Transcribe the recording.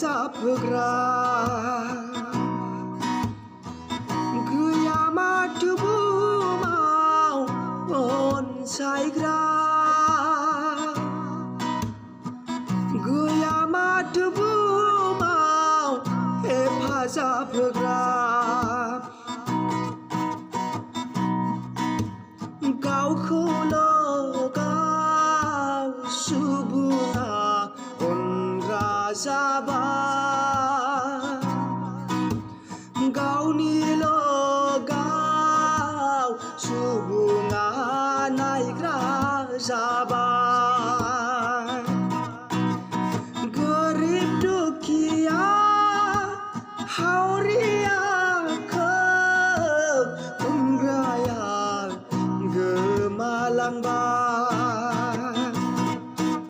जाफोग्रा गैयामाथो बुहुमाव अनसायग्रा गैयामाथो बुहुमाव हेफाजाब होग्रा गावखौल' गाव सुबुङा अनग्रा जाबाय गावनिल' गाव सुबुङा नायग्रा जाबाय गोरिब दुखिया हावरिया खोब अनग्राया गोमालांबाय